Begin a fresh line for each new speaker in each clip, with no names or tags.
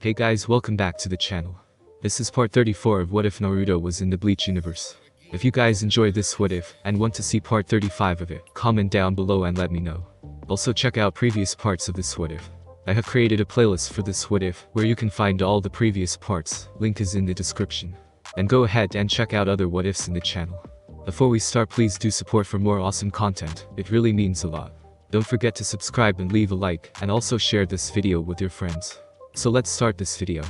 Hey guys, welcome back to the channel. This is part 34 of What If Naruto was in the Bleach universe. If you guys enjoy this What If, and want to see part 35 of it, comment down below and let me know. Also check out previous parts of this What If. I have created a playlist for this What If, where you can find all the previous parts, link is in the description. And go ahead and check out other What Ifs in the channel. Before we start, please do support for more awesome content, it really means a lot. Don't forget to subscribe and leave a like, and also share this video with your friends. So let's start this video.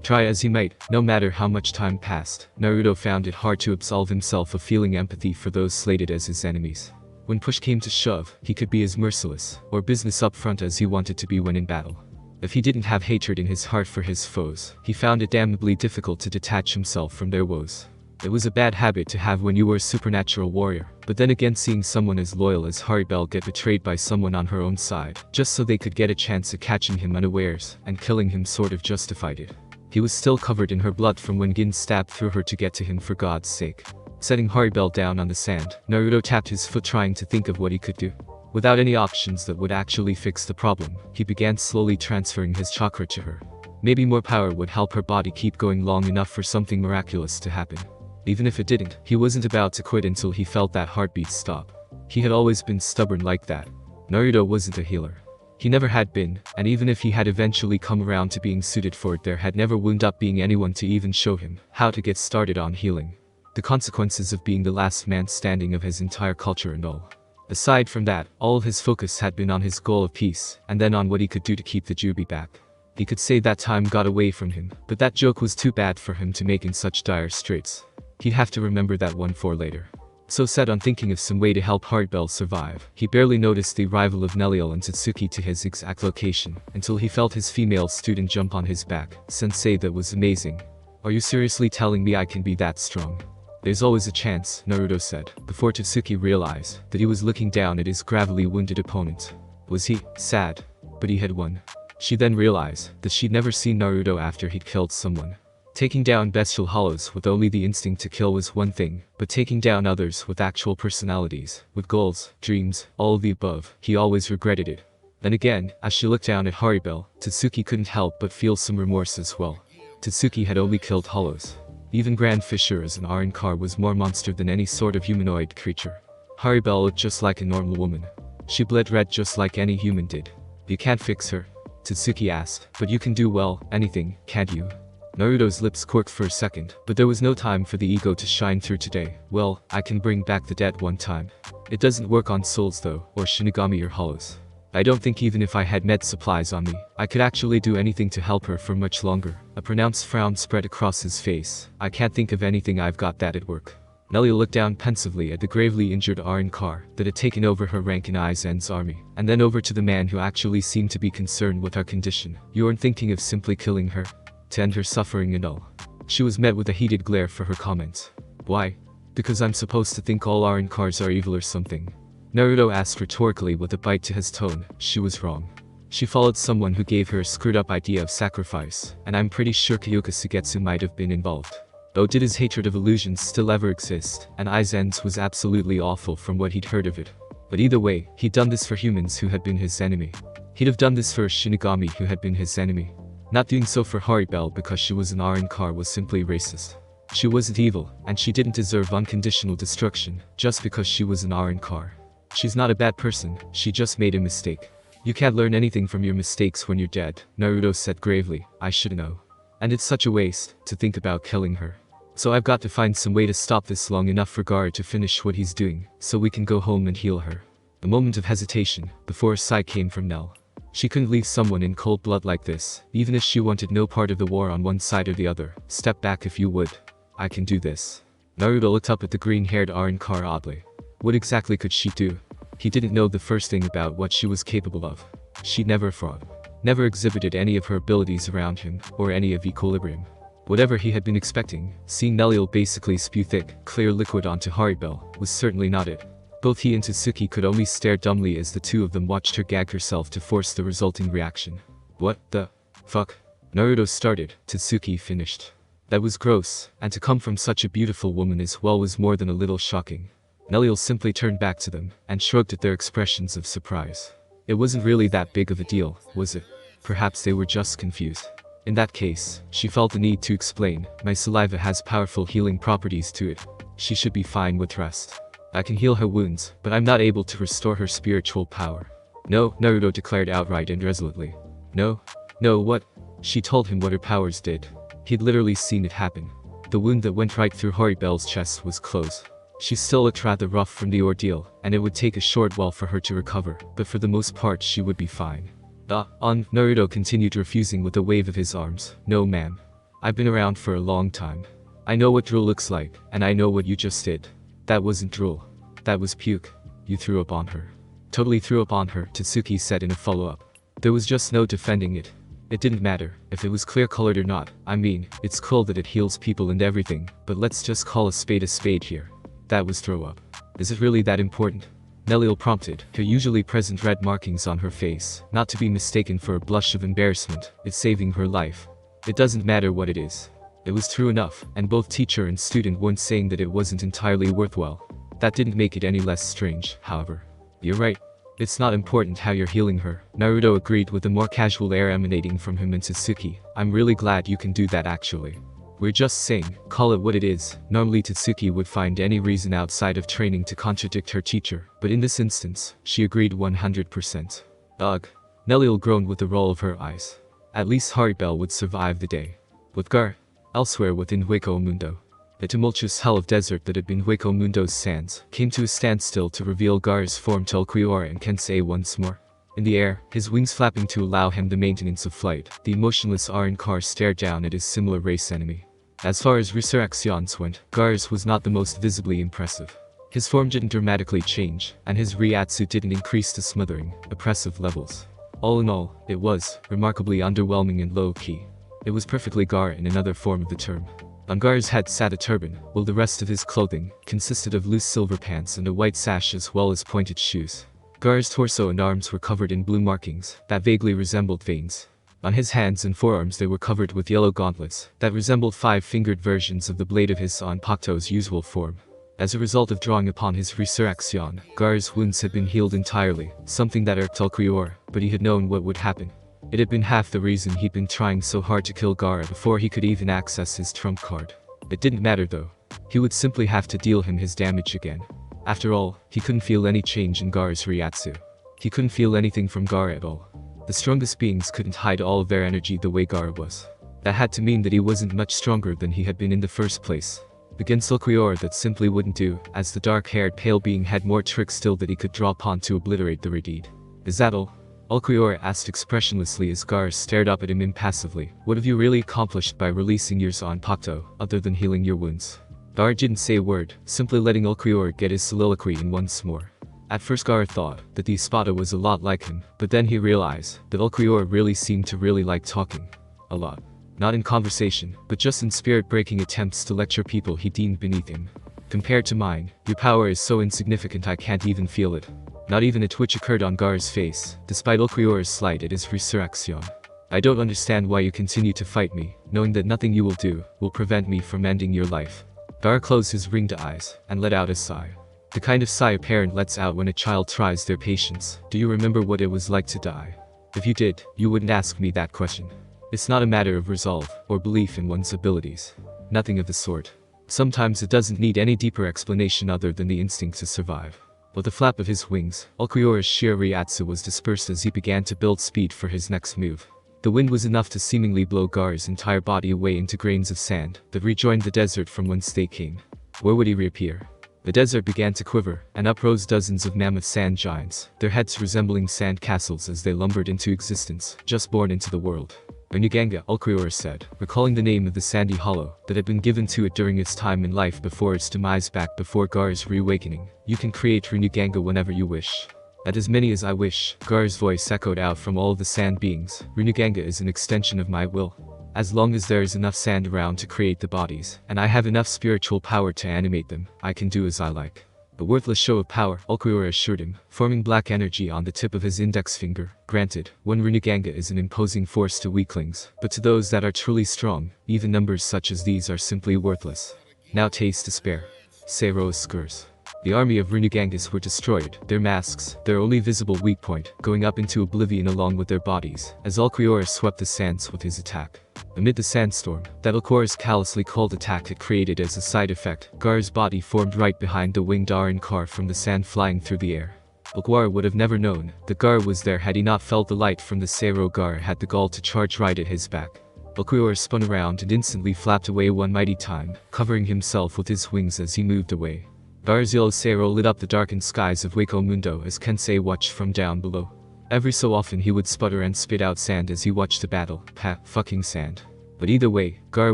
Try as he might, no matter how much time passed, Naruto found it hard to absolve himself of feeling empathy for those slated as his enemies. When push came to shove, he could be as merciless, or business upfront as he wanted to be when in battle. If he didn't have hatred in his heart for his foes, he found it damnably difficult to detach himself from their woes. It was a bad habit to have when you were a supernatural warrior, but then again, seeing someone as loyal as Haribel get betrayed by someone on her own side, just so they could get a chance at catching him unawares, and killing him sort of justified it. He was still covered in her blood from when Gin stabbed through her to get to him, for God's sake. Setting Haribel down on the sand, Naruto tapped his foot trying to think of what he could do. Without any options that would actually fix the problem, he began slowly transferring his chakra to her. Maybe more power would help her body keep going long enough for something miraculous to happen. Even if it didn't, he wasn't about to quit until he felt that heartbeat stop. He had always been stubborn like that. Naruto wasn't a healer. He never had been, and even if he had eventually come around to being suited for it, there had never wound up being anyone to even show him how to get started on healing. The consequences of being the last man standing of his entire culture and all. Aside from that, all of his focus had been on his goal of peace, and then on what he could do to keep the Jubi back. He could say that time got away from him, but that joke was too bad for him to make in such dire straits. He'd have to remember that one for later. So set on thinking of some way to help Haribel survive, he barely noticed the arrival of Neliel and Tatsuki to his exact location, until he felt his female student jump on his back. Sensei, that was amazing. Are you seriously telling me I can be that strong? There's always a chance, Naruto said, before Tatsuki realized that he was looking down at his gravely wounded opponent. Was he sad? But he had won. She then realized that she'd never seen Naruto after he'd killed someone. Taking down bestial hollows with only the instinct to kill was one thing, but taking down others with actual personalities, with goals, dreams, all of the above, he always regretted it. Then again, as she looked down at Haribel, Tatsuki couldn't help but feel some remorse as well. Tatsuki had only killed hollows. Even Grand Fisher as an Arrancar was more monster than any sort of humanoid creature. Haribel looked just like a normal woman. She bled red just like any human did. You can't fix her? Tatsuki asked, but you can do, well, anything, can't you? Naruto's lips quirked for a second, but there was no time for the ego to shine through today. Well, I can bring back the dead one time. It doesn't work on souls though, or Shinigami or hollows. I don't think even if I had med supplies on me, I could actually do anything to help her for much longer. A pronounced frown spread across his face. I can't think of anything I've got that'd work. Neliel looked down pensively at the gravely injured Arrancar that had taken over her rank in Aizen's army, and then over to the man who actually seemed to be concerned with her condition. You aren't thinking of simply killing her? To end her suffering and all. She was met with a heated glare for her comments. Why? Because I'm supposed to think all Arrancars are evil or something? Naruto asked rhetorically with a bite to his tone. She was wrong. She followed someone who gave her a screwed up idea of sacrifice, and I'm pretty sure Kyoka Sugetsu might have been involved. Though did his hatred of illusions still ever exist, and Aizen's was absolutely awful from what he'd heard of it. But either way, he'd done this for humans who had been his enemy. He'd have done this for a Shinigami who had been his enemy. Not doing so for Haribel because she was an Arrancar was simply racist. She wasn't evil, and she didn't deserve unconditional destruction, just because she was an Arrancar. She's not a bad person, she just made a mistake. You can't learn anything from your mistakes when you're dead, Naruto said gravely. I should know. And it's such a waste to think about killing her. So I've got to find some way to stop this long enough for Garra to finish what he's doing, so we can go home and heal her. A moment of hesitation, before a sigh came from Nell. She couldn't leave someone in cold blood like this, even if she wanted no part of the war on one side or the other. Step back if you would. I can do this. Naruto looked up at the green-haired Arrancar oddly. What exactly could she do? He didn't know the first thing about what she was capable of. She'd never fought. Never exhibited any of her abilities around him, or any of equilibrium. Whatever he had been expecting, seeing Neliel basically spew thick, clear liquid onto Haribel, was certainly not it. Both he and Tatsuki could only stare dumbly as the two of them watched her gag herself to force the resulting reaction. What the fuck? Naruto started, Tatsuki finished. That was gross, and to come from such a beautiful woman as well was more than a little shocking. Neliel simply turned back to them, and shrugged at their expressions of surprise. It wasn't really that big of a deal, was it? Perhaps they were just confused. In that case, she felt the need to explain, my saliva has powerful healing properties to it. She should be fine with rest. I can heal her wounds, but I'm not able to restore her spiritual power. No, Naruto declared outright and resolutely. No, what? She told him what her powers did. He'd literally seen it happen. The wound that went right through Haribel's chest was closed. She still looked rather rough from the ordeal, and it would take a short while for her to recover, but for the most part she would be fine. Naruto continued, refusing with a wave of his arms. No ma'am. I've been around for a long time. I know what drool looks like, and I know what you just did. That wasn't drool. That was puke. You threw up on her. Totally threw up on her, Tatsuki said in a follow-up. There was just no defending it. It didn't matter if it was clear-colored or not. I mean, it's cool that it heals people and everything, but let's just call a spade here. That was throw up. Is it really that important? Neliel prompted, her usually present red markings on her face, not to be mistaken for a blush of embarrassment. It's saving her life. It doesn't matter what it is. It was true enough, and both teacher and student weren't saying that it wasn't entirely worthwhile. That didn't make it any less strange, however. You're right. It's not important how you're healing her. Naruto agreed with a more casual air emanating from him and Tatsuki. I'm really glad you can do that actually. We're just saying, call it what it is. Normally Tatsuki would find any reason outside of training to contradict her teacher, but in this instance, she agreed 100%. Ugh. Neliel groaned with a roll of her eyes. At least Haribel would survive the day. With Gar, elsewhere within Hueco Mundo, the tumultuous hell of desert that had been Hueco Mundo's sands came to a standstill to reveal Gar's form to Ulquiorra and Kensei once more. In the air, his wings flapping to allow him the maintenance of flight, the emotionless Arrancar stared down at his similar race enemy. As far as Resurreccions went, Gar's was not the most visibly impressive. His form didn't dramatically change, and his Reiatsu didn't increase to smothering, oppressive levels. All in all, it was remarkably underwhelming and low-key. It was perfectly Gar in another form of the term. On Gar's head sat a turban, while the rest of his clothing consisted of loose silver pants and a white sash as well as pointed shoes. Gar's torso and arms were covered in blue markings that vaguely resembled veins. On his hands and forearms they were covered with yellow gauntlets that resembled five-fingered versions of the blade of his Zanpakuto's usual form. As a result of drawing upon his Resurreccion, Gar's wounds had been healed entirely, something that irked Ulquiorra, but he had known what would happen. It had been half the reason he'd been trying so hard to kill Garra before he could even access his trump card. It didn't matter though. He would simply have to deal him his damage again. After all, he couldn't feel any change in Gar's Reiatsu. He couldn't feel anything from Garra at all. The strongest beings couldn't hide all of their energy the way Garra was. That had to mean that he wasn't much stronger than he had been in the first place. Against Ulquiorra that simply wouldn't do, as the dark-haired pale being had more tricks still that he could draw upon to obliterate the Redeed. Is that all? Ulquiorra asked expressionlessly as Garra stared up at him impassively. What have you really accomplished by releasing your Zanpakuto, other than healing your wounds? Garra didn't say a word, simply letting Ulquiorra get his soliloquy in once more. At first Garra thought that the Espada was a lot like him, but then he realized that Ulquiorra really seemed to really like talking. A lot. Not in conversation, but just in spirit-breaking attempts to lecture people he deemed beneath him. Compared to mine, your power is so insignificant I can't even feel it. Not even a twitch occurred on Garra's face, despite Ulquiorra's slight at his Resurreccion. I don't understand why you continue to fight me, knowing that nothing you will do will prevent me from ending your life. Garra closed his ringed eyes and let out a sigh. The kind of sigh a parent lets out when a child tries their patience. Do you remember what it was like to die? If you did, you wouldn't ask me that question. It's not a matter of resolve or belief in one's abilities. Nothing of the sort. Sometimes it doesn't need any deeper explanation other than the instinct to survive. With the flap of his wings, Ulquiorra's sheer Reiatsu was dispersed as he began to build speed for his next move. The wind was enough to seemingly blow Gar's entire body away into grains of sand that rejoined the desert from whence they came. Where would he reappear? The desert began to quiver, and uprose dozens of mammoth sand giants, their heads resembling sand castles as they lumbered into existence, just born into the world. Rinnegange, Ulquiorra said, recalling the name of the sandy hollow that had been given to it during its time in life before its demise back before Gar's reawakening. You can create Rinnegange whenever you wish. At as many as I wish, Gar's voice echoed out from all of the sand beings. Rinnegange is an extension of my will. As long as there is enough sand around to create the bodies, and I have enough spiritual power to animate them, I can do as I like. A worthless show of power, Ulquiorra assured him, forming black energy on the tip of his index finger. Granted, one Rinnegange is an imposing force to weaklings, but to those that are truly strong, even numbers such as these are simply worthless. Now taste despair. Seiro's skurs. The army of Rinneganges were destroyed, their masks, their only visible weak point, going up into oblivion along with their bodies, as Ulquiorra swept the sands with his attack. Amid the sandstorm that Ulquiorra's callously cold attack had created as a side effect, Garra's body formed right behind the winged iron car from the sand flying through the air. Ulquiorra would have never known that Garra was there had he not felt the light from the Cerro. Garra had the gall to charge right at his back. Ulquiorra spun around and instantly flapped away one mighty time, covering himself with his wings as he moved away. Garra's yellow Cerro lit up the darkened skies of Hueco Mundo as Kensei watched from down below. Every so often he would sputter and spit out sand as he watched the battle. Fucking sand. But either way, Garra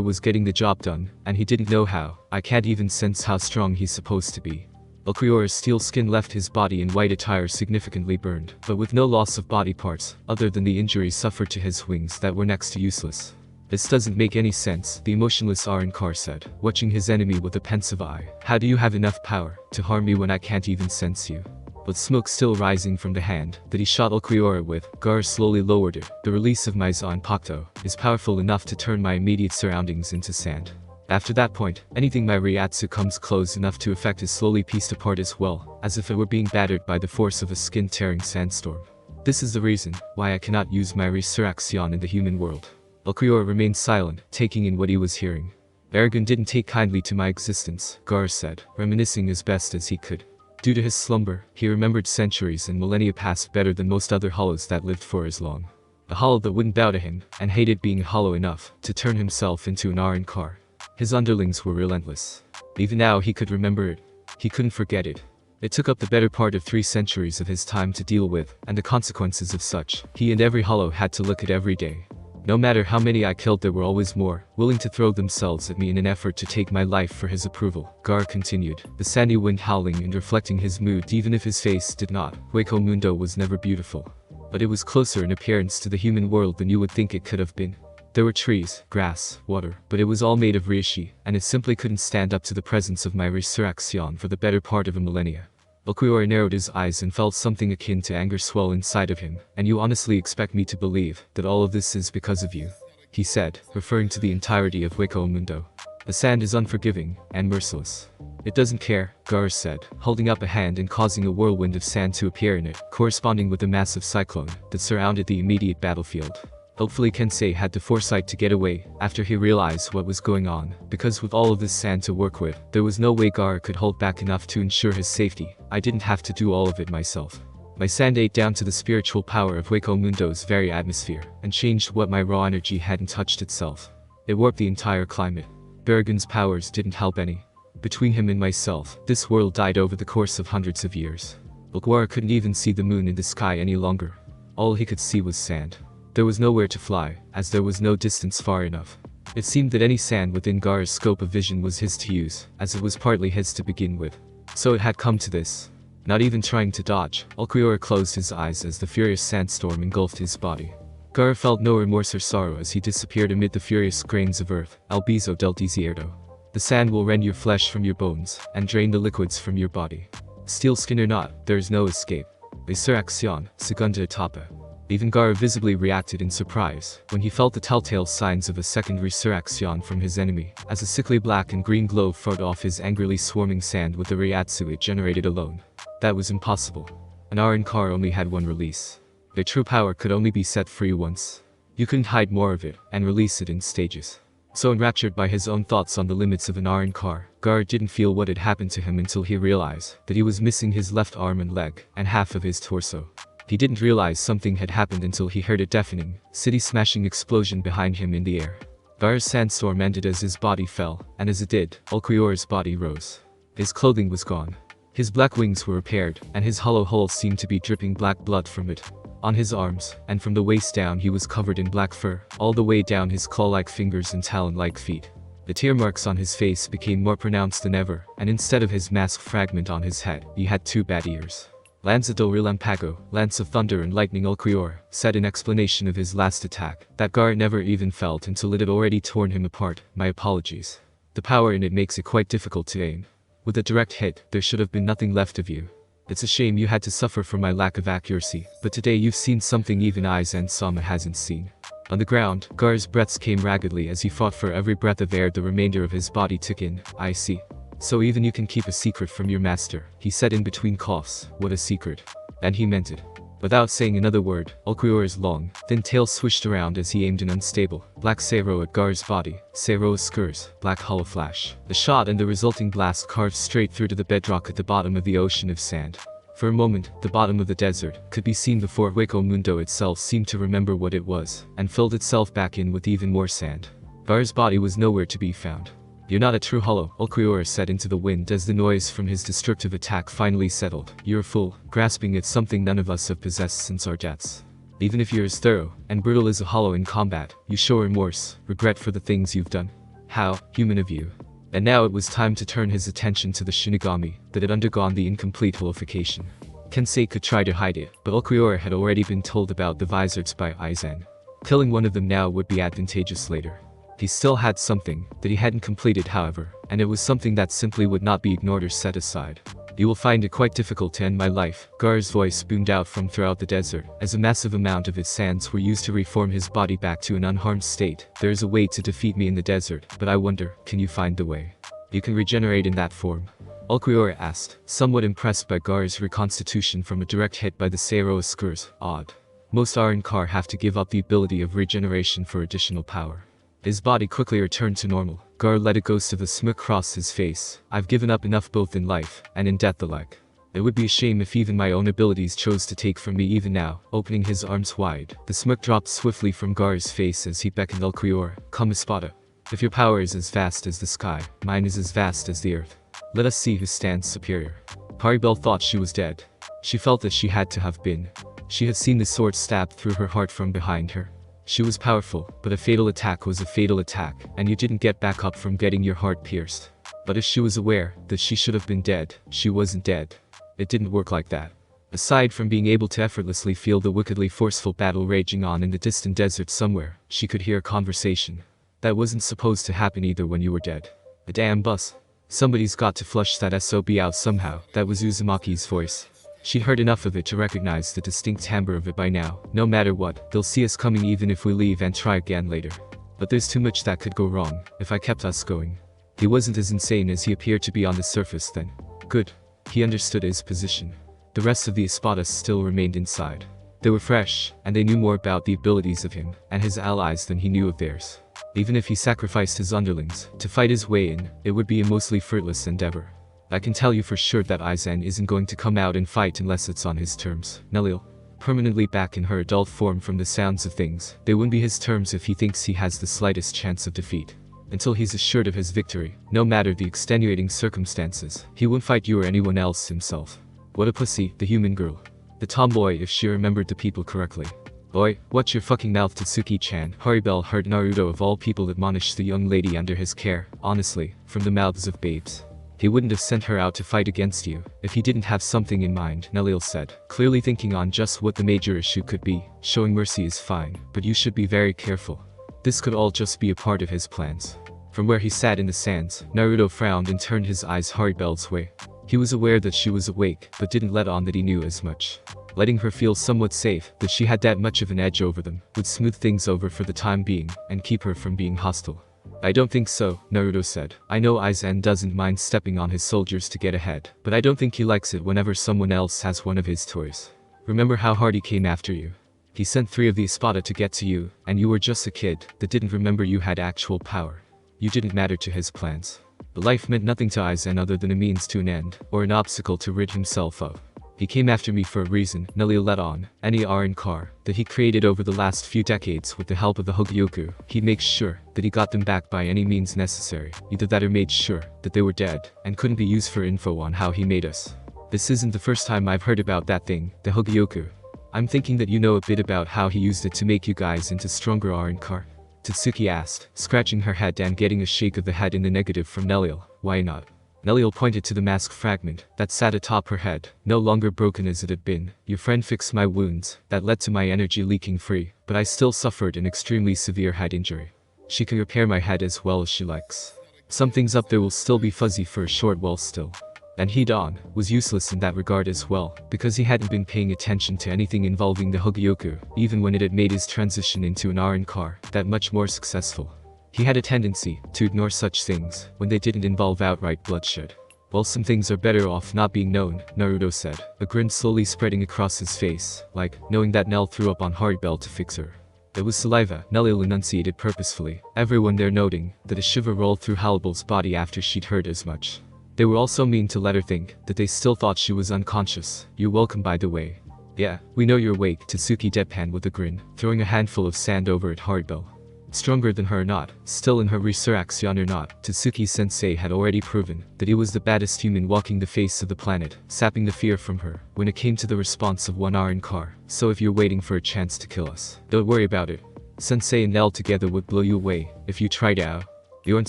was getting the job done, and he didn't know how. I can't even sense how strong he's supposed to be. Ulquiorra's steel skin left his body in white attire significantly burned, but with no loss of body parts, other than the injuries suffered to his wings that were next to useless. This doesn't make any sense, the emotionless Arrancar said, watching his enemy with a pensive eye. How do you have enough power to harm me when I can't even sense you? With smoke still rising from the hand that he shot Ulquiorra with, Garra slowly lowered it. The release of my Zanpakuto is powerful enough to turn my immediate surroundings into sand. After that point, anything my Reiatsu comes close enough to affect is slowly pieced apart as well, as if it were being battered by the force of a skin-tearing sandstorm. This is the reason why I cannot use my Resurreccion in the human world. Ulquiorra remained silent, taking in what he was hearing. Aragon didn't take kindly to my existence, Garra said, reminiscing as best as he could. Due to his slumber, he remembered centuries and millennia past better than most other hollows that lived for as long. A hollow that wouldn't bow to him, and hated being hollow enough to turn himself into an Arrancar. His underlings were relentless. Even now he could remember it. He couldn't forget it. It took up the better part of 3 centuries of his time to deal with, and the consequences of such, he and every hollow had to look at every day. No matter how many I killed, there were always more, willing to throw themselves at me in an effort to take my life for his approval. Garra continued, the sandy wind howling and reflecting his mood even if his face did not. Hueco Mundo was never beautiful. But it was closer in appearance to the human world than you would think it could have been. There were trees, grass, water, but it was all made of reishi, and it simply couldn't stand up to the presence of my Resurreccion for the better part of a millennia. Ulquiorra narrowed his eyes and felt something akin to anger swell inside of him. And you honestly expect me to believe that all of this is because of you? He said, referring to the entirety of Hueco Mundo. The sand is unforgiving and merciless. It doesn't care, Garra said, holding up a hand and causing a whirlwind of sand to appear in it, corresponding with the massive cyclone that surrounded the immediate battlefield. Hopefully Kensei had the foresight to get away after he realized what was going on, because with all of this sand to work with, there was no way Garra could hold back enough to ensure his safety. I didn't have to do all of it myself. My sand ate down to the spiritual power of Hueco Mundo's very atmosphere, and changed what my raw energy hadn't touched itself. It warped the entire climate. Baragon's powers didn't help any. Between him and myself, this world died over the course of hundreds of years. Ulquiorra couldn't even see the moon in the sky any longer. All he could see was sand. There was nowhere to fly, as there was no distance far enough. It seemed that any sand within Garra's scope of vision was his to use, as it was partly his to begin with. So it had come to this. Not even trying to dodge, Ulquiorra closed his eyes as the furious sandstorm engulfed his body. Garra felt no remorse or sorrow as he disappeared amid the furious grains of earth. Albezo del desierto. The sand will rend your flesh from your bones, and drain the liquids from your body. Steel skin or not, there is no escape. Resurreccion, segunda etapa. Even Garra visibly reacted in surprise when he felt the telltale signs of a second Resurreccion from his enemy, as a sickly black and green glow fought off his angrily swarming sand with the Reiatsu it generated alone. That was impossible. An Arrancar only had one release. Their true power could only be set free once. You couldn't hide more of it and release it in stages. So enraptured by his own thoughts on the limits of an Arrancar, Garra didn't feel what had happened to him until he realized that he was missing his left arm and leg, and half of his torso. He didn't realize something had happened until he heard a deafening, city-smashing explosion behind him in the air. Garra's sandstorm ended as his body fell, and as it did, Ulquiorra's body rose. His clothing was gone. His black wings were repaired, and his hollow hull seemed to be dripping black blood from it. On his arms, and from the waist down he was covered in black fur, all the way down his claw-like fingers and talon-like feet. The tear marks on his face became more pronounced than ever, and instead of his mask fragment on his head, he had 2 bad ears. Lanza del Relampago, Lance of Thunder and Lightning. Ulquiorra said in explanation of his last attack, that Garra never even felt until it had already torn him apart. My apologies. The power in it makes it quite difficult to aim. With a direct hit, there should have been nothing left of you. It's a shame you had to suffer for my lack of accuracy, but today you've seen something even Aizen Sama hasn't seen. On the ground, Garra's breaths came raggedly as he fought for every breath of air the remainder of his body took in. I see. So even you can keep a secret from your master, he said in between coughs. What a secret. And he meant it. Without saying another word, Ulquiorra's long, thin tail swished around as he aimed an unstable, black Seiro at Gar's body. Seiro skurs, black hollow flash. The shot and the resulting blast carved straight through to the bedrock at the bottom of the ocean of sand. For a moment, the bottom of the desert could be seen before Hueco Mundo itself seemed to remember what it was, and filled itself back in with even more sand. Gar's body was nowhere to be found. "You're not a true hollow," Ulquiorra said into the wind as the noise from his destructive attack finally settled. "You're a fool, grasping at something none of us have possessed since our deaths. Even if you're as thorough and brutal as a hollow in combat, you show remorse, regret for the things you've done. How human of you." And now it was time to turn his attention to the Shinigami that had undergone the incomplete holification. Kensei could try to hide it, but Ulquiorra had already been told about the Vizards by Aizen. Killing one of them now would be advantageous later. He still had something that he hadn't completed, however, and it was something that simply would not be ignored or set aside. "You will find it quite difficult to end my life," Gar's voice boomed out from throughout the desert, as a massive amount of its sands were used to reform his body back to an unharmed state. "There is a way to defeat me in the desert, but I wonder, can you find the way? You can regenerate in that form?" Ulquiorra asked, somewhat impressed by Gar's reconstitution from a direct hit by the Seiro skurs. "Odd. Most Arrancar have to give up the ability of regeneration for additional power." His body quickly returned to normal. Gar let a ghost of a smirk cross his face. "I've given up enough both in life and in death alike. It would be a shame if even my own abilities chose to take from me even now." Opening his arms wide, the smirk dropped swiftly from Gar's face as he beckoned Ulquiorra. "Come, Espada. If your power is as vast as the sky, mine is as vast as the earth. Let us see who stands superior." Haribel thought she was dead. She felt that she had to have been. She had seen the sword stabbed through her heart from behind her. She was powerful, but a fatal attack was a fatal attack, and you didn't get back up from getting your heart pierced. But if she was aware that she should have been dead, she wasn't dead. It didn't work like that. Aside from being able to effortlessly feel the wickedly forceful battle raging on in the distant desert somewhere, she could hear a conversation. That wasn't supposed to happen either when you were dead. "A damn bus. Somebody's got to flush that SOB out somehow." That was Uzumaki's voice. She'd heard enough of it to recognize the distinct timbre of it by now. "No matter what, they'll see us coming even if we leave and try again later. But there's too much that could go wrong if I kept us going." He wasn't as insane as he appeared to be on the surface then. Good. He understood his position. The rest of the Espadas still remained inside. They were fresh, and they knew more about the abilities of him and his allies than he knew of theirs. Even if he sacrificed his underlings to fight his way in, it would be a mostly fruitless endeavor. "I can tell you for sure that Aizen isn't going to come out and fight unless it's on his terms." Neliel, permanently back in her adult form from the sounds of things, they wouldn't be his terms if he thinks he has the slightest chance of defeat. Until he's assured of his victory, no matter the extenuating circumstances, he won't fight you or anyone else himself. What a pussy, the human girl. The tomboy, if she remembered the people correctly. "Oi, watch your fucking mouth, Tatsuki-chan." Haribel heard Naruto of all people admonish the young lady under his care, honestly, from the mouths of babes. "He wouldn't have sent her out to fight against you if he didn't have something in mind," Neliel said, clearly thinking on just what the major issue could be. "Showing mercy is fine, but you should be very careful. This could all just be a part of his plans." From where he sat in the sands, Naruto frowned and turned his eyes Haribel's way. He was aware that she was awake, but didn't let on that he knew as much. Letting her feel somewhat safe that she had that much of an edge over them would smooth things over for the time being and keep her from being hostile. "I don't think so," Naruto said. "I know Aizen doesn't mind stepping on his soldiers to get ahead, but I don't think he likes it whenever someone else has one of his toys. Remember how hard he came after you? He sent 3 of the Espada to get to you, and you were just a kid that didn't remember you had actual power. You didn't matter to his plans. But life meant nothing to Aizen other than a means to an end, or an obstacle to rid himself of. He came after me for a reason," Neliel let on. "Any Arrancar that he created over the last few decades with the help of the Hogyoku, he'd make sure that he got them back by any means necessary. Either that or made sure that they were dead and couldn't be used for info on how he made us. This isn't the first time I've heard about that thing, the Hogyoku. I'm thinking that you know a bit about how he used it to make you guys into stronger Arrancar." Tatsuki asked, scratching her head and getting a shake of the head in the negative from Neliel. "Why not?" Neliel pointed to the mask fragment that sat atop her head, no longer broken as it had been. "Your friend fixed my wounds, that led to my energy leaking free, but I still suffered an extremely severe head injury. She can repair my head as well as she likes. Some things up there will still be fuzzy for a short while still." And Hidan was useless in that regard as well, because he hadn't been paying attention to anything involving the Hogyoku, even when it had made his transition into an Arrancar that much more successful. He had a tendency to ignore such things when they didn't involve outright bloodshed. Well, some things are better off not being known, Naruto said, a grin slowly spreading across his face, like, knowing that Nell threw up on Haribel to fix her. It was saliva, Neliel enunciated purposefully, everyone there noting that a shiver rolled through Haribel's body after she'd heard as much. They were also mean to let her think that they still thought she was unconscious. You're welcome by the way. Yeah, we know you're awake, Tatsuki deadpanned with a grin, throwing a handful of sand over at Haribel. Stronger than her or not, still in her Resurreccion or not, Tatsuki-sensei had already proven that he was the baddest human walking the face of the planet, sapping the fear from her when it came to the response of 1 hour in car. So if you're waiting for a chance to kill us, don't worry about it. Sensei and Nell together would blow you away if you tried out. You aren't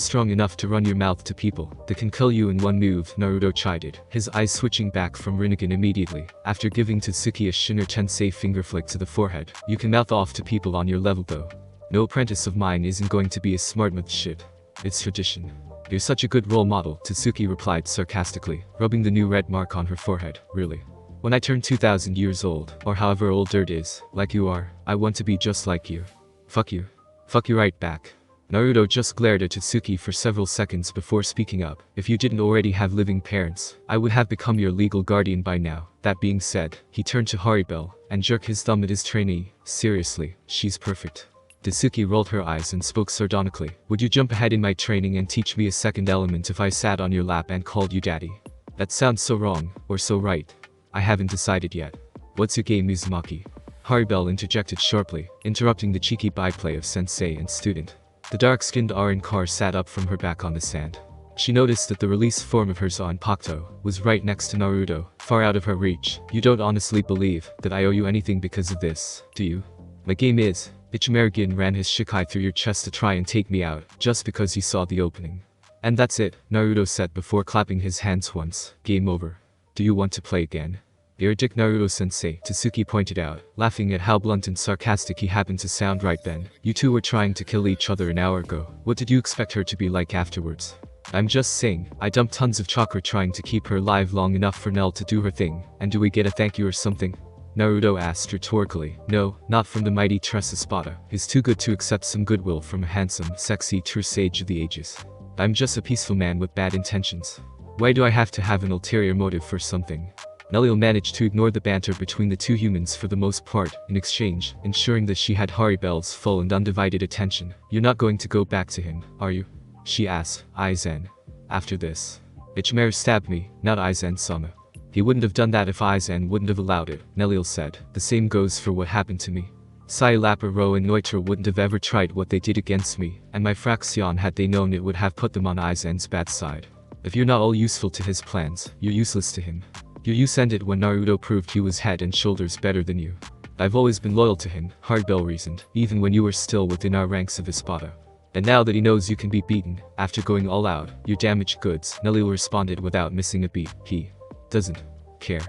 strong enough to run your mouth to people that can kill you in one move, Naruto chided, his eyes switching back from Rinnegan immediately, after giving Tatsuki a Shinra Tensei finger flick to the forehead. You can mouth off to people on your level though. No apprentice of mine isn't going to be as smart with shit. It's tradition. You're such a good role model, Tatsuki replied sarcastically, rubbing the new red mark on her forehead. Really? When I turn 2,000 years old, or however old dirt is, like you are, I want to be just like you. Fuck you. Fuck you right back. Naruto just glared at Tatsuki for several seconds before speaking up. If you didn't already have living parents, I would have become your legal guardian by now. That being said, he turned to Haribel and jerked his thumb at his trainee. Seriously, she's perfect. Tatsuki rolled her eyes and spoke sardonically. Would you jump ahead in my training and teach me a second element if I sat on your lap and called you daddy? That sounds so wrong, or so right. I haven't decided yet. What's your game, Mizumaki? Haribel interjected sharply, interrupting the cheeky byplay of sensei and student. The dark-skinned Car sat up from her back on the sand. She noticed that the release form of her Zanpakuto was right next to Naruto, far out of her reach. You don't honestly believe that I owe you anything because of this, do you? My game is, Ichimerigin ran his Shikai through your chest to try and take me out, just because he saw the opening. And that's it, Naruto said before clapping his hands once. Game over. Do you want to play again? You're a dick, Naruto-sensei, Tatsuki pointed out, laughing at how blunt and sarcastic he happened to sound right then. You two were trying to kill each other an hour ago. What did you expect her to be like afterwards? I'm just saying, I dumped tons of chakra trying to keep her alive long enough for Nell to do her thing, and do we get a thank you or something? Naruto asked rhetorically. No, not from the mighty Tress Espada. He's too good to accept some goodwill from a handsome, sexy, true sage of the ages. I'm just a peaceful man with bad intentions. Why do I have to have an ulterior motive for something? Neliel managed to ignore the banter between the two humans for the most part, in exchange, ensuring that she had Haribel's full and undivided attention. You're not going to go back to him, are you? She asked, Aizen. After this. Ichimeru stabbed me, not Aizen-sama. He wouldn't have done that if Aizen wouldn't have allowed it, Neliel said. The same goes for what happened to me. Sai-Lapper, Ro and Noitra wouldn't have ever tried what they did against me, and my Fraction, had they known it, would have put them on Aizen's bad side. If you're not all useful to his plans, you're useless to him. Your use ended when Naruto proved he was head and shoulders better than you. I've always been loyal to him, Haribel reasoned, even when you were still within our ranks of Espada. And now that he knows you can be beaten, after going all out, you're damaged goods, Neliel responded without missing a beat. He doesn't care.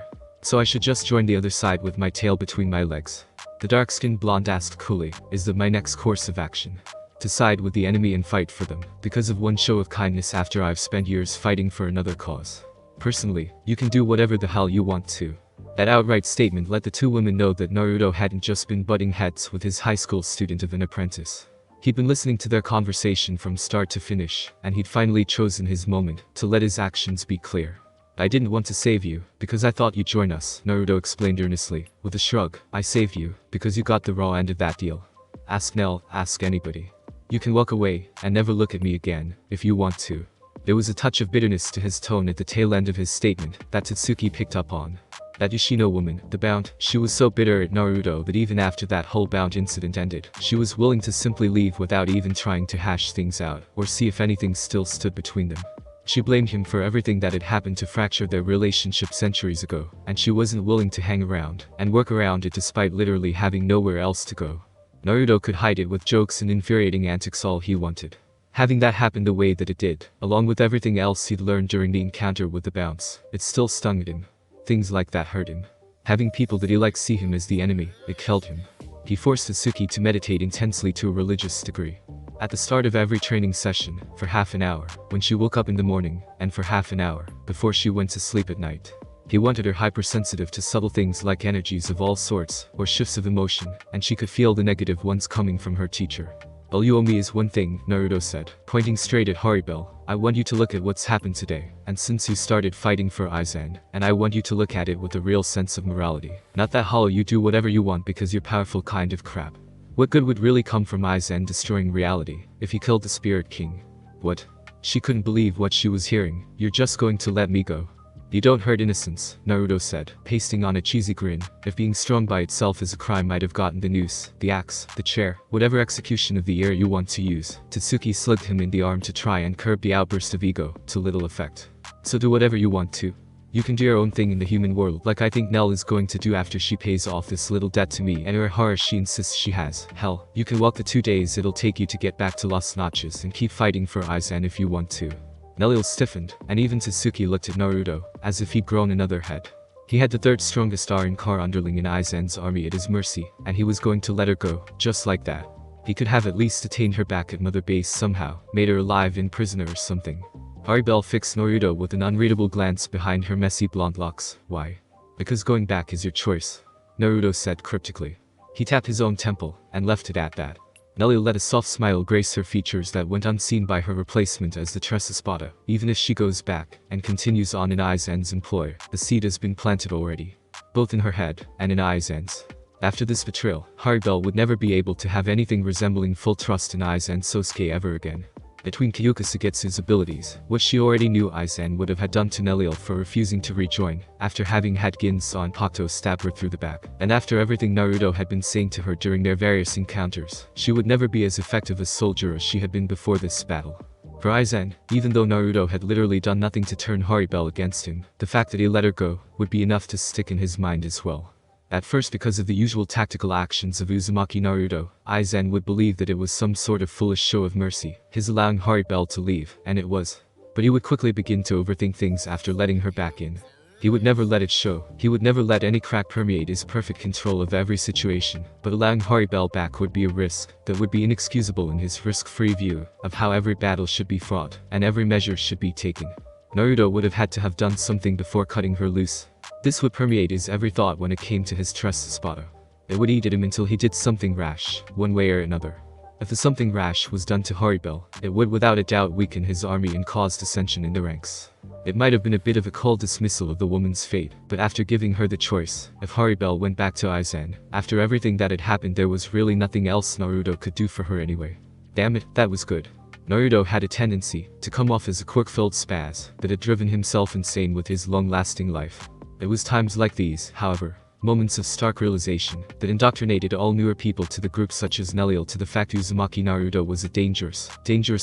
So I should just join the other side with my tail between my legs. The dark-skinned blonde asked coolly, is that my next course of action? To side with the enemy and fight for them, because of one show of kindness after I've spent years fighting for another cause. Personally, you can do whatever the hell you want to. That outright statement let the two women know that Naruto hadn't just been butting heads with his high school student of an apprentice. He'd been listening to their conversation from start to finish, and he'd finally chosen his moment to let his actions be clear. I didn't want to save you, because I thought you'd join us, Naruto explained earnestly. With a shrug, I saved you, because you got the raw end of that deal. Ask Nell, ask anybody. You can walk away, and never look at me again, if you want to. There was a touch of bitterness to his tone at the tail end of his statement that Tatsuki picked up on. That Yoshino woman, the Bound, she was so bitter at Naruto that even after that whole Bound incident ended, she was willing to simply leave without even trying to hash things out, or see if anything still stood between them. She blamed him for everything that had happened to fracture their relationship centuries ago, and she wasn't willing to hang around and work around it despite literally having nowhere else to go. Naruto could hide it with jokes and infuriating antics all he wanted. Having that happen the way that it did, along with everything else he'd learned during the encounter with the Bounce, it still stung at him. Things like that hurt him. Having people that he liked see him as the enemy, it killed him. He forced Tatsuki to meditate intensely to a religious degree. At the start of every training session, for half an hour, when she woke up in the morning, and for half an hour, before she went to sleep at night. He wanted her hypersensitive to subtle things like energies of all sorts, or shifts of emotion, and she could feel the negative ones coming from her teacher. All you owe me is one thing, Naruto said, pointing straight at Haribel. I want you to look at what's happened today, and since you started fighting for Aizen, and I want you to look at it with a real sense of morality. Not that hollow you do whatever you want because you're powerful kind of crap. What good would really come from Aizen destroying reality, if he killed the Spirit King? What? She couldn't believe what she was hearing. You're just going to let me go? You don't hurt innocents, Naruto said, pasting on a cheesy grin. If being strong by itself is a crime, might have gotten the noose, the axe, the chair, whatever execution of the year you want to use. Tatsuki slugged him in the arm to try and curb the outburst of ego, to little effect. So do whatever you want to. You can do your own thing in the human world, like I think Nell is going to do after she pays off this little debt to me and her horror she insists she has. Hell, you can walk the 2 days it'll take you to get back to Las Notches and keep fighting for Aizen if you want to. Neliel stiffened, and even Tatsuki looked at Naruto, as if he'd grown another head. He had the third strongest Car underling in Aizen's army at his mercy, and he was going to let her go, just like that. He could have at least detained her back at Mother Base somehow, made her alive in prisoner or something. Haribel fixed Naruto with an unreadable glance behind her messy blonde locks. Why? Because going back is your choice, Naruto said cryptically. He tapped his own temple, and left it at that. Neliel let a soft smile grace her features that went unseen by her replacement as the Tresespada. Even if she goes back, and continues on in Aizen's employ, the seed has been planted already. Both in her head, and in Aizen's. After this betrayal, Haribel would never be able to have anything resembling full trust in Aizen Sosuke ever again. Between Kyuka Sugetsu's abilities, what she already knew Aizen would have had done to Neliel for refusing to rejoin, after having had Ginso and Pakuto stab her through the back, and after everything Naruto had been saying to her during their various encounters, she would never be as effective a soldier as she had been before this battle. For Aizen, even though Naruto had literally done nothing to turn Haribel against him, the fact that he let her go would be enough to stick in his mind as well. At first, because of the usual tactical actions of Uzumaki Naruto, Aizen would believe that it was some sort of foolish show of mercy, his allowing Haribel to leave, and it was. But he would quickly begin to overthink things after letting her back in. He would never let it show, he would never let any crack permeate his perfect control of every situation, but allowing Haribel back would be a risk that would be inexcusable in his risk-free view of how every battle should be fought, and every measure should be taken. Naruto would have had to have done something before cutting her loose. This would permeate his every thought when it came to his Tresespada. It would eat at him until he did something rash, one way or another. If the something rash was done to Haribel, it would without a doubt weaken his army and cause dissension in the ranks. It might have been a bit of a cold dismissal of the woman's fate, but after giving her the choice, if Haribel went back to Aizen, after everything that had happened, there was really nothing else Naruto could do for her anyway. Damn it, that was good. Naruto had a tendency to come off as a quirk-filled spaz that had driven himself insane with his long-lasting life. It was times like these, however, moments of stark realization, that indoctrinated all newer people to the group such as Neliel to the fact Uzumaki Naruto was a dangerous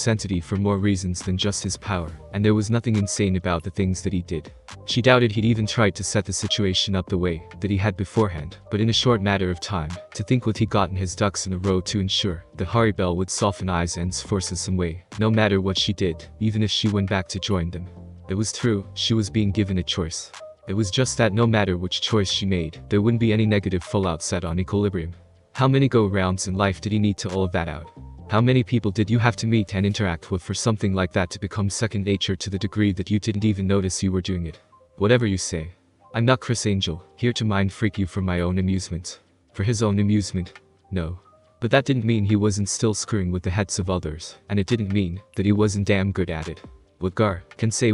entity for more reasons than just his power, and there was nothing insane about the things that he did. She doubted he'd even tried to set the situation up the way that he had beforehand, but in a short matter of time, to think what he'd gotten his ducks in a row to ensure that Haribel would soften Aizen's forces some way, no matter what she did, even if she went back to join them. It was true, she was being given a choice. It was just that no matter which choice she made, there wouldn't be any negative fallout set on Equilibrium. How many go-rounds in life did he need to all of that out? How many people did you have to meet and interact with for something like that to become second nature to the degree that you didn't even notice you were doing it? Whatever you say. I'm not Chris Angel, here to mind freak you for my own amusement. For his own amusement? No. But that didn't mean he wasn't still screwing with the heads of others, and it didn't mean that he wasn't damn good at it. What Garra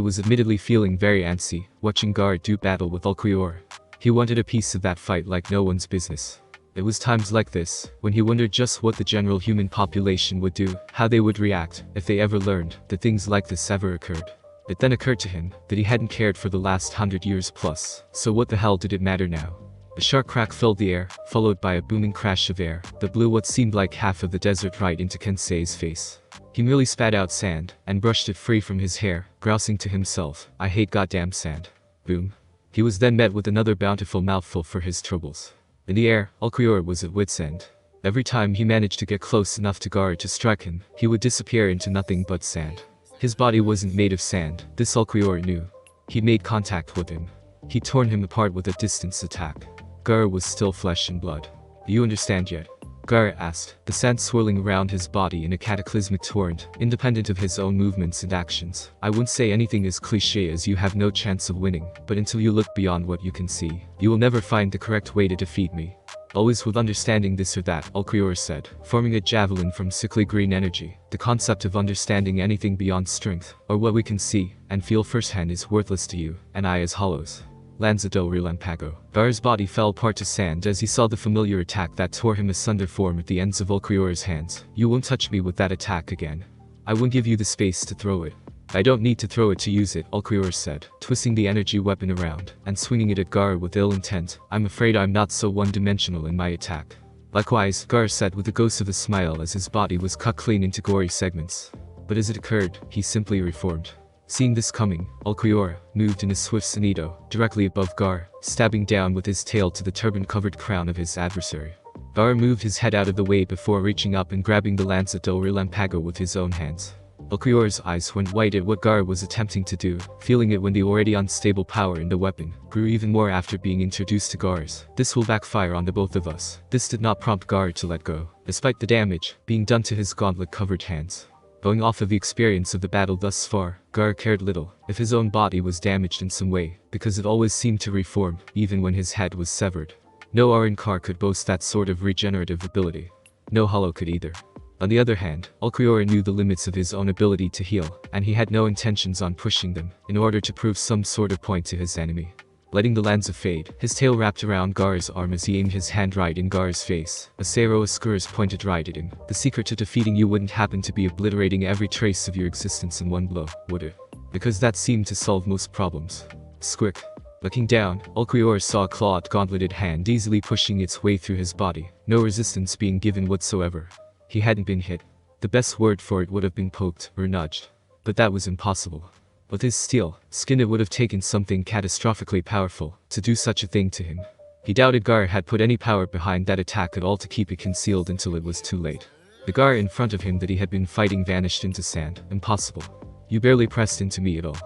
was admittedly feeling very antsy, watching Garra do battle with Ulquiorra. He wanted a piece of that fight like no one's business. It was times like this, when he wondered just what the general human population would do, how they would react, if they ever learned that things like this ever occurred. It then occurred to him that he hadn't cared for the last 100 years plus, so what the hell did it matter now? A sharp crack filled the air, followed by a booming crash of air that blew what seemed like half of the desert right into Kensei's face. He merely spat out sand, and brushed it free from his hair, grousing to himself, I hate goddamn sand. Boom. He was then met with another bountiful mouthful for his troubles. In the air, Ulquiorra was at wit's end. Every time he managed to get close enough to Garra to strike him, he would disappear into nothing but sand. His body wasn't made of sand, this Ulquiorra knew. He'd made contact with him. He'd torn him apart with a distance attack. Garra was still flesh and blood. Do you understand yet? Garra asked, the sand swirling around his body in a cataclysmic torrent, independent of his own movements and actions. I wouldn't say anything as cliché as you have no chance of winning, but until you look beyond what you can see, you will never find the correct way to defeat me. Always with understanding this or that, Ulquiorra said, forming a javelin from sickly green energy. The concept of understanding anything beyond strength, or what we can see and feel firsthand, is worthless to you, and I as hollows. Lanza del Relampago. Garra's body fell apart to sand as he saw the familiar attack that tore him asunder form at the ends of Ulquiorra's hands. You won't touch me with that attack again. I won't give you the space to throw it. I don't need to throw it to use it, Ulquiorra said, twisting the energy weapon around and swinging it at Garra with ill intent. I'm afraid I'm not so one-dimensional in my attack. Likewise, Garra said with the ghost of a smile as his body was cut clean into gory segments. But as it occurred, he simply reformed. Seeing this coming, Ulquiorra moved in a swift sonito, directly above Garra, stabbing down with his tail to the turban-covered crown of his adversary. Garra moved his head out of the way before reaching up and grabbing the Lanza del Relampago with his own hands. Ulquiorra's eyes went wide at what Garra was attempting to do, feeling it when the already unstable power in the weapon grew even more after being introduced to Garra's. This will backfire on the both of us. This did not prompt Garra to let go, despite the damage being done to his gauntlet-covered hands. Going off of the experience of the battle thus far, Garra cared little if his own body was damaged in some way, because it always seemed to reform, even when his head was severed. No Arrancar could boast that sort of regenerative ability. No Hollow could either. On the other hand, Ulquiorra knew the limits of his own ability to heal, and he had no intentions on pushing them, in order to prove some sort of point to his enemy. Letting the Lanza fade, his tail wrapped around Garra's arm as he aimed his hand right in Garra's face. Acero Oscuras pointed right at him. The secret to defeating you wouldn't happen to be obliterating every trace of your existence in one blow, would it? Because that seemed to solve most problems. Squick. Looking down, Ulquiorra saw a clawed, gauntleted hand easily pushing its way through his body, no resistance being given whatsoever. He hadn't been hit. The best word for it would have been poked or nudged. But that was impossible. With his steel skin, it would have taken something catastrophically powerful to do such a thing to him. He doubted Garra had put any power behind that attack at all to keep it concealed until it was too late. The Garra in front of him that he had been fighting vanished into sand. Impossible. You barely pressed into me at all.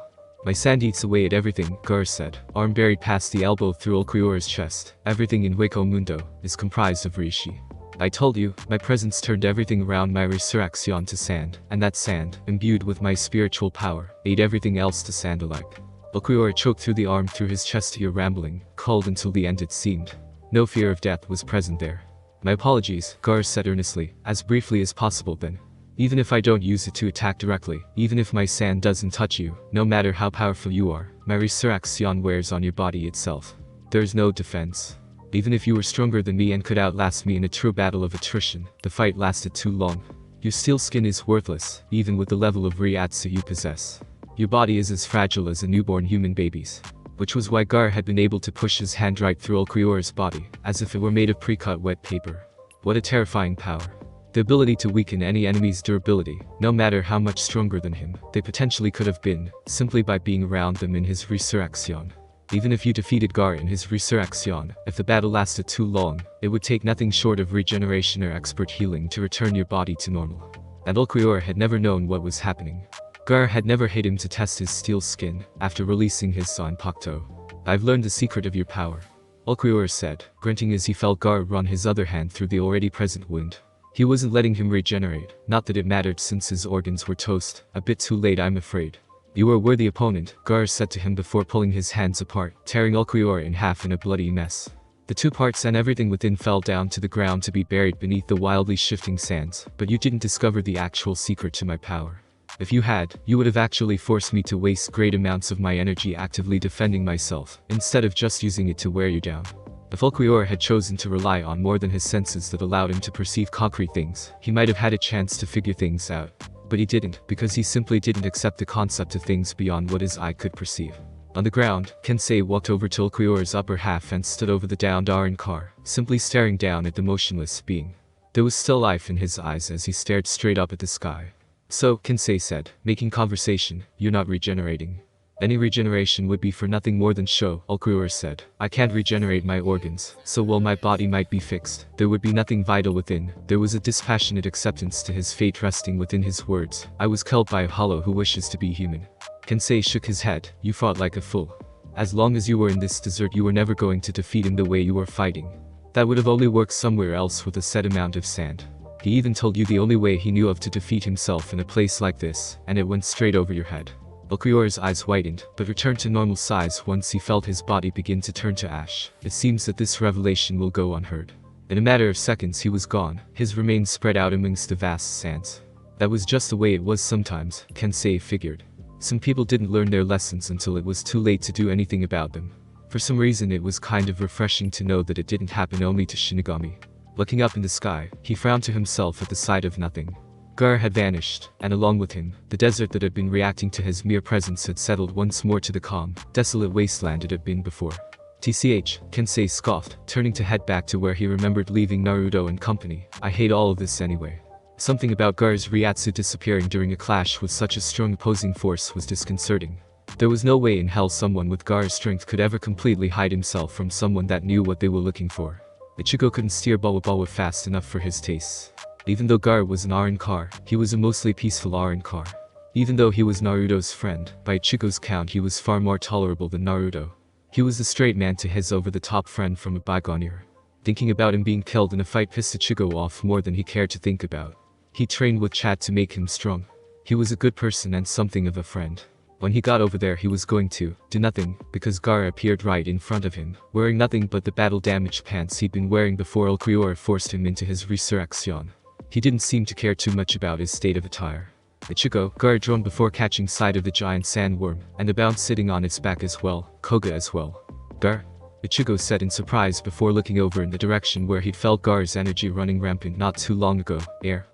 My sand eats away at everything, Garra said, arm buried past the elbow through Ulquiorra's chest. Everything in Hueco Mundo is comprised of Rishi. I told you, my presence turned everything around my Resurreccion to sand, and that sand, imbued with my spiritual power, ate everything else to sand alike. Ulquiorra choked through the arm through his chest to your rambling, cold until the end it seemed. No fear of death was present there. My apologies, Garra said earnestly, as briefly as possible then. Even if I don't use it to attack directly, even if my sand doesn't touch you, no matter how powerful you are, my Resurreccion wears on your body itself. There's no defense. Even if you were stronger than me and could outlast me in a true battle of attrition, the fight lasted too long. Your steel skin is worthless, even with the level of Reiatsu you possess. Your body is as fragile as a newborn human baby's. Which was why Garra had been able to push his hand right through Ulquiorra's body, as if it were made of pre-cut wet paper. What a terrifying power. The ability to weaken any enemy's durability, no matter how much stronger than him they potentially could have been, simply by being around them in his Resurreccion. Even if you defeated Garra in his Resurreccion, if the battle lasted too long, it would take nothing short of regeneration or expert healing to return your body to normal. And Ulquiorra had never known what was happening. Garra had never hit him to test his steel skin, after releasing his Sanpakto. I've learned the secret of your power, Ulquiorra said, grunting as he felt Garra run his other hand through the already present wound. He wasn't letting him regenerate, not that it mattered since his organs were toast. A bit too late, I'm afraid. You are a worthy opponent, Garra said to him before pulling his hands apart, tearing Ulquiorra in half in a bloody mess. The two parts and everything within fell down to the ground to be buried beneath the wildly shifting sands, but you didn't discover the actual secret to my power. If you had, you would have actually forced me to waste great amounts of my energy actively defending myself, instead of just using it to wear you down. If Ulquiorra had chosen to rely on more than his senses that allowed him to perceive concrete things, he might have had a chance to figure things out. But he didn't, because he simply didn't accept the concept of things beyond what his eye could perceive. On the ground, Kensei walked over to Ulquiorra's upper half and stood over the downed Arrancar, simply staring down at the motionless being. There was still life in his eyes as he stared straight up at the sky. So, Kensei said, making conversation, you're not regenerating. Any regeneration would be for nothing more than show, Ulquiorra said. I can't regenerate my organs, so while my body might be fixed, there would be nothing vital within. There was a dispassionate acceptance to his fate resting within his words. I was killed by a hollow who wishes to be human. Kensei shook his head. You fought like a fool. As long as you were in this desert, you were never going to defeat him the way you were fighting. That would have only worked somewhere else with a set amount of sand. He even told you the only way he knew of to defeat himself in a place like this, and it went straight over your head. Ulquiorra's eyes widened, but returned to normal size once he felt his body begin to turn to ash. It seems that this revelation will go unheard. In a matter of seconds he was gone, his remains spread out amongst the vast sands. That was just the way it was sometimes, Kensei figured. Some people didn't learn their lessons until it was too late to do anything about them. For some reason it was kind of refreshing to know that it didn't happen only to Shinigami. Looking up in the sky, he frowned to himself at the sight of nothing. Garra had vanished, and along with him, the desert that had been reacting to his mere presence had settled once more to the calm, desolate wasteland it had been before. TCH, Kensei scoffed, turning to head back to where he remembered leaving Naruto and company. I hate all of this anyway. Something about Garra's Ryatsu disappearing during a clash with such a strong opposing force was disconcerting. There was no way in hell someone with Garra's strength could ever completely hide himself from someone that knew what they were looking for. Ichigo couldn't steer Bawa fast enough for his tastes. Even though Garra was an Arrancar, he was a mostly peaceful Arrancar. Even though he was Naruto's friend, by Ichigo's count he was far more tolerable than Naruto. He was the straight man to his over-the-top friend from a bygone era. Thinking about him being killed in a fight pissed Ichigo off more than he cared to think about. He trained with Chad to make him strong. He was a good person and something of a friend. When he got over there he was going to do nothing, because Garra appeared right in front of him, wearing nothing but the battle-damaged pants he'd been wearing before Ulquiorra forced him into his Resurreccion. He didn't seem to care too much about his state of attire. Ichigo, Garra droned before catching sight of the giant sandworm, and the bounce sitting on its back as well, Koga as well. Garra? Ichigo said in surprise before looking over in the direction where he'd felt Garra's energy running rampant not too long ago.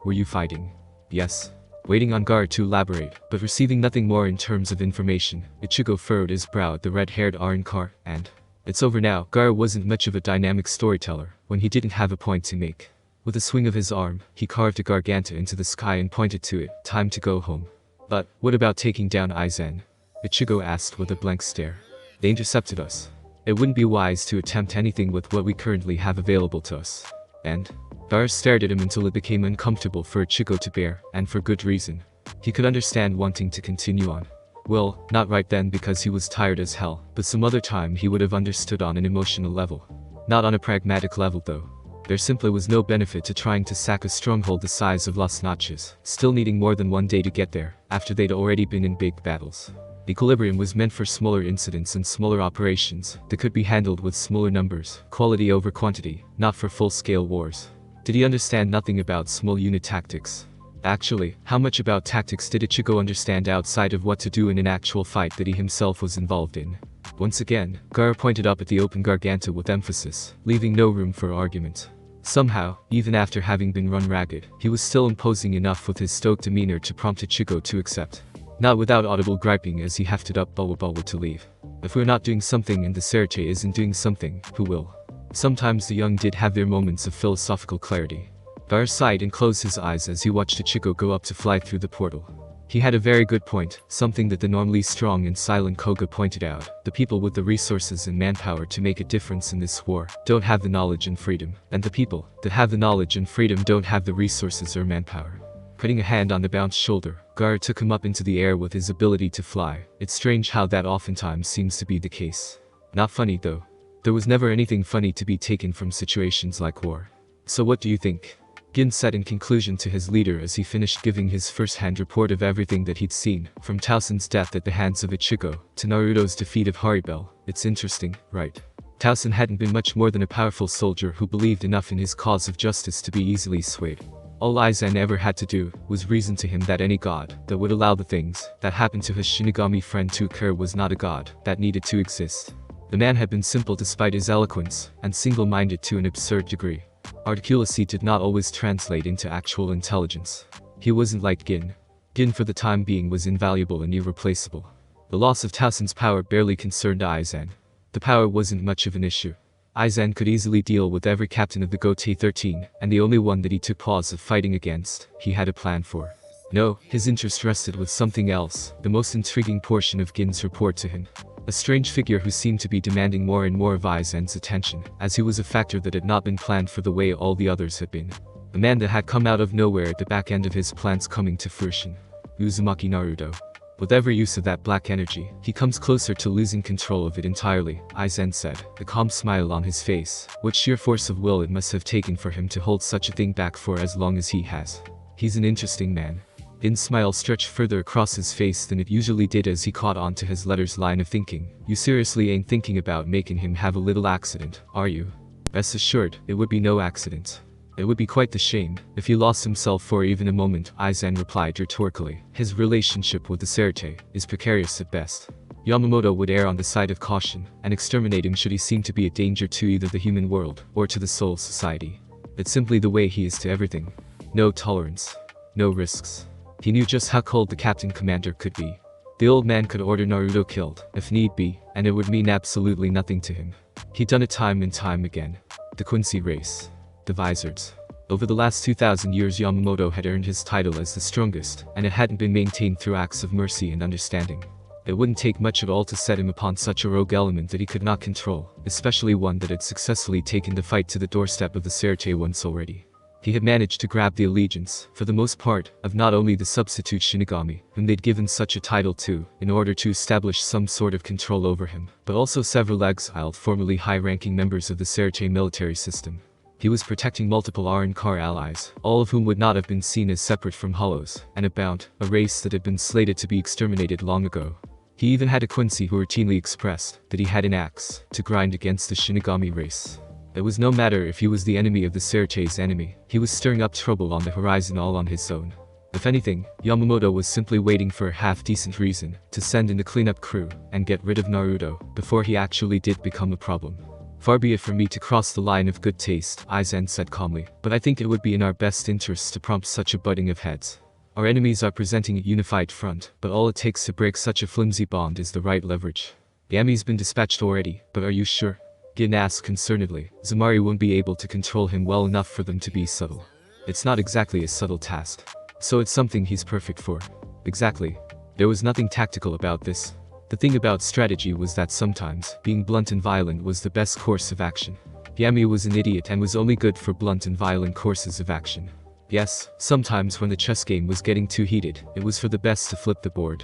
Were you fighting? Yes. Waiting on Garra to elaborate, but receiving nothing more in terms of information, Ichigo furrowed his brow at the red-haired Arrancar, and... It's over now. Garra wasn't much of a dynamic storyteller, when he didn't have a point to make. With a swing of his arm, he carved a garganta into the sky and pointed to it. Time to go home. But, what about taking down Aizen? Ichigo asked with a blank stare. They intercepted us. It wouldn't be wise to attempt anything with what we currently have available to us. And? Garra stared at him until it became uncomfortable for Ichigo to bear, and for good reason. He could understand wanting to continue on. Well, not right then because he was tired as hell, but some other time he would have understood on an emotional level. Not on a pragmatic level though. There simply was no benefit to trying to sack a stronghold the size of Las Noches, still needing more than one day to get there, after they'd already been in big battles. Equilibrium was meant for smaller incidents and smaller operations that could be handled with smaller numbers, quality over quantity, not for full-scale wars. Did he understand nothing about small unit tactics? Actually, how much about tactics did Ichigo understand outside of what to do in an actual fight that he himself was involved in? Once again, Garra pointed up at the open garganta with emphasis, leaving no room for argument. Somehow, even after having been run ragged, he was still imposing enough with his stoic demeanor to prompt Ichigo to accept. Not without audible griping as he hefted up Bawa to leave. If we're not doing something and the Serche isn't doing something, who will? Sometimes the young did have their moments of philosophical clarity. Garra sighed and closed his eyes as he watched Ichigo go up to fly through the portal. He had a very good point, something that the normally strong and silent Koga pointed out. The people with the resources and manpower to make a difference in this war don't have the knowledge and freedom, and the people that have the knowledge and freedom don't have the resources or manpower. Putting a hand on the bounced shoulder, Garra took him up into the air with his ability to fly. It's strange how that oftentimes seems to be the case. Not funny though. There was never anything funny to be taken from situations like war. So what do you think? Gin said in conclusion to his leader as he finished giving his first-hand report of everything that he'd seen, from Tausen's death at the hands of Ichigo, to Naruto's defeat of Haribel. It's interesting, right? Tausen hadn't been much more than a powerful soldier who believed enough in his cause of justice to be easily swayed. All Aizen ever had to do was reason to him that any god that would allow the things that happened to his Shinigami friend to occur was not a god that needed to exist. The man had been simple despite his eloquence, and single-minded to an absurd degree. Articulacy did not always translate into actual intelligence. He wasn't like Gin. Gin for the time being was invaluable and irreplaceable. The loss of Tausen's power barely concerned Aizen. The power wasn't much of an issue. Aizen could easily deal with every captain of the Gote 13, and the only one that he took pause of fighting against, he had a plan for. No, his interest rested with something else, the most intriguing portion of Gin's report to him. A strange figure who seemed to be demanding more and more of Aizen's attention, as he was a factor that had not been planned for the way all the others had been. A man that had come out of nowhere at the back end of his plans coming to fruition. Uzumaki Naruto. With every use of that black energy, he comes closer to losing control of it entirely, Aizen said, a calm smile on his face. What sheer force of will it must have taken for him to hold such a thing back for as long as he has. He's an interesting man. Gin's smile stretched further across his face than it usually did as he caught on to his letter's line of thinking. You seriously ain't thinking about making him have a little accident, are you? Rest assured, it would be no accident. It would be quite the shame if he lost himself for even a moment, Aizen replied rhetorically. His relationship with the Serite is precarious at best. Yamamoto would err on the side of caution and exterminate him should he seem to be a danger to either the human world or to the Soul Society. It's simply the way he is to everything. No tolerance. No risks. He knew just how cold the Captain Commander could be. The old man could order Naruto killed, if need be, and it would mean absolutely nothing to him. He'd done it time and time again. The Quincy race. The Vizards. Over the last 2,000 years Yamamoto had earned his title as the strongest, and it hadn't been maintained through acts of mercy and understanding. It wouldn't take much at all to set him upon such a rogue element that he could not control, especially one that had successfully taken the fight to the doorstep of the Serite once already. He had managed to grab the allegiance, for the most part, of not only the substitute Shinigami, whom they'd given such a title to, in order to establish some sort of control over him, but also several exiled formerly high-ranking members of the Serite military system. He was protecting multiple Arrancar allies, all of whom would not have been seen as separate from Hollows, and about a race that had been slated to be exterminated long ago. He even had a Quincy who routinely expressed that he had an axe to grind against the Shinigami race. It was no matter if he was the enemy of the Serite's enemy, he was stirring up trouble on the horizon all on his own. If anything, Yamamoto was simply waiting for a half-decent reason to send in the cleanup crew and get rid of Naruto before he actually did become a problem. Far be it from me to cross the line of good taste, Aizen said calmly, but I think it would be in our best interests to prompt such a butting of heads. Our enemies are presenting a unified front, but all it takes to break such a flimsy bond is the right leverage. Yami's been dispatched already, but are you sure? Gin asked concernedly. Zamari won't be able to control him well enough for them to be subtle. It's not exactly a subtle task. So it's something he's perfect for. Exactly. There was nothing tactical about this. The thing about strategy was that sometimes, being blunt and violent was the best course of action. Yami was an idiot and was only good for blunt and violent courses of action. Yes, sometimes when the chess game was getting too heated, it was for the best to flip the board.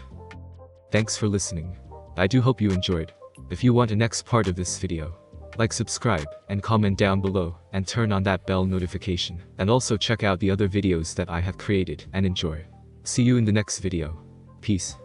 Thanks for listening. I do hope you enjoyed. If you want a next part of this video, like, subscribe, and comment down below, and turn on that bell notification. And also check out the other videos that I have created and enjoy. See you in the next video. Peace.